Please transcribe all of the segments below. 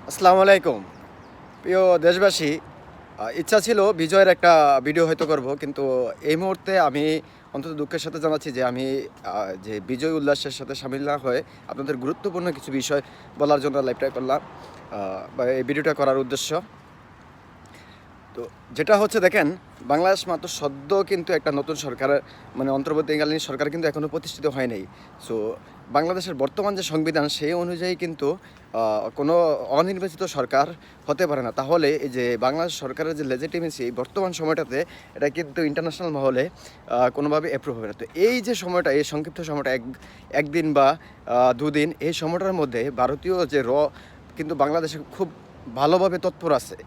আসসালামু আলাইকুম প্রিয় দেশবাসী। ইচ্ছা ছিল বিজয়ের একটা ভিডিও হয়তো করব, কিন্তু এই মুহূর্তে আমি অন্তত দুঃখের সাথে জানাচ্ছি যে আমি যে বিজয় উল্লাসের সাথে সামিল না হয়ে আপনাদের গুরুত্বপূর্ণ কিছু বিষয় বলার জন্য লাইভটা করলাম, বা এই ভিডিওটা করার উদ্দেশ্য। তো যেটা হচ্ছে দেখেন, বাংলাদেশ মাত্র সদ্য কিন্তু একটা নতুন সরকারের অন্তর্বর্তীকালীন সরকার কিন্তু এখনও প্রতিষ্ঠিত হয় নাই। সো বাংলাদেশের বর্তমান যে সংবিধান সেই অনুযায়ী কিন্তু কোনো অনির্বাচিত সরকার হতে পারে না। তাহলে এই যে বাংলাদেশ সরকারের যে লেজিটিমেসি এই বর্তমান সময়টাতে, এটা কিন্তু ইন্টারন্যাশনাল মহলে কোনোভাবে অ্যাপ্রুভ হবে না। তো এই যে সময়টা, এই সংক্ষিপ্ত সময়টা একদিন বা দুদিন, এই সময়টার মধ্যে ভারতীয় যে কিন্তু বাংলাদেশে খুব ভালোভাবে তৎপর আছে।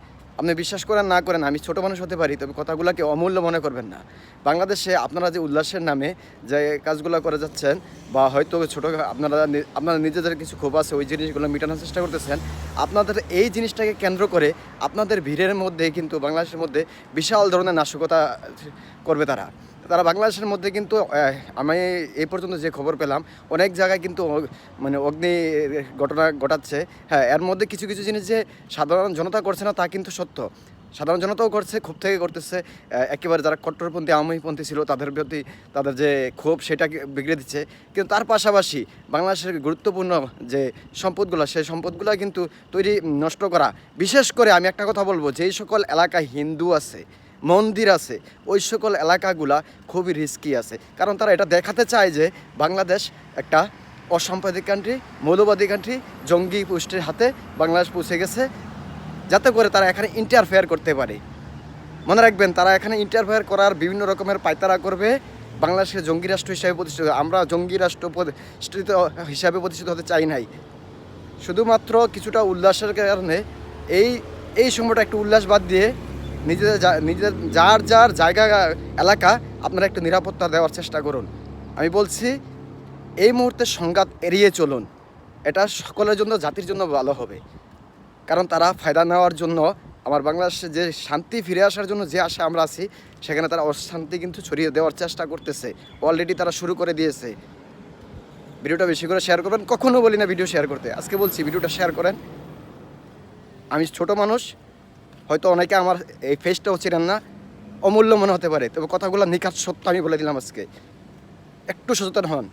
আপনি বিশ্বাস করেন না করেন, আমি ছোটো মানুষ হতে পারি, তবে কথাগুলোকে অমূল্য মনে করবেন না। বাংলাদেশে আপনারা যে উল্লাসের নামে যে কাজগুলো করে যাচ্ছেন, বা হয়তো ছোটো আপনারা নিজেদের কিছু ক্ষোভ আছে, ওই জিনিসগুলো মেটানোর চেষ্টা করতেছেন। আপনাদের এই জিনিসটাকে কেন্দ্র করে আপনাদের ভিড়ের মধ্যে কিন্তু বাংলাদেশের মধ্যে বিশাল ধরনের নাশকতা করবে তারা। বাংলাদেশের মধ্যে কিন্তু আমি এই পর্যন্ত যে খবর পেলাম, অনেক জায়গায় কিন্তু অগ্নি ঘটনা ঘটাচ্ছে। হ্যাঁ, এর মধ্যে কিছু কিছু জিনিস যে সাধারণ জনতা করছে না তা কিন্তু সত্য। সাধারণ জনতাও করছে, ক্ষোভ থেকে করতেছে। একেবারে যারা কট্টরপন্থী আওয়ামীপন্থী ছিল তাদের প্রতি তাদের যে ক্ষোভ সেটাকে বিগড়ে দিচ্ছে। কিন্তু তার পাশাপাশি বাংলাদেশের গুরুত্বপূর্ণ যে সম্পদগুলো, সেই সম্পদগুলো কিন্তু নষ্ট করা। বিশেষ করে আমি একটা কথা বলবো, যেই সকল এলাকায় হিন্দু আছে, মন্দির আছে, ওই সকল এলাকাগুলা খুবই রিস্কি আছে। কারণ তারা এটা দেখাতে চায় যে বাংলাদেশ একটা অসাম্প্রদায়িক কান্ট্রি, মৌলবাদী কান্ট্রি, জঙ্গি গোষ্ঠীর হাতে বাংলাদেশ পৌঁছে গেছে, যাতে করে তারা এখানে ইন্টারফেয়ার করতে পারে। মনে রাখবেন, তারা এখানে ইন্টারফেয়ার করার বিভিন্ন রকমের পায়তারা করবে। বাংলাদেশকে জঙ্গি রাষ্ট্র হিসাবে প্রতিষ্ঠিত, আমরা জঙ্গি রাষ্ট্র প্রতিষ্ঠিত হিসাবে প্রতিষ্ঠিত হতে চাই নাই। শুধুমাত্র কিছুটা উল্লাসের কারণে এই সময়টা একটু উল্লাস বাদ দিয়ে নিজেদের যার যার জায়গা এলাকা আপনারা একটু নিরাপত্তা দেওয়ার চেষ্টা করুন। আমি বলছি, এই মুহূর্তে সংঘাত এড়িয়ে চলুন। এটা সকলের জন্য, জাতির জন্য ভালো হবে। কারণ তারা ফায়দা নেওয়ার জন্য, আমার বাংলাদেশে যে শান্তি ফিরে আসার জন্য যে আশা আমরা আছি, সেখানে তারা অশান্তি কিন্তু ছড়িয়ে দেওয়ার চেষ্টা করতেছে। অলরেডি তারা শুরু করে দিয়েছে। ভিডিওটা বেশি করে শেয়ার করবেন। কখনো বলি না ভিডিও শেয়ার করতে, আজকে বলছি ভিডিওটা শেয়ার করেন। আমি ছোট মানুষ, হয়তো অনেকে আমার এই ফেসটাও চেনেন না, অমূল্য মনে হতে পারে, তবে কথাগুলো নিখাত সত্য আমি বলে দিলাম আজকে। একটু সচেতন হন।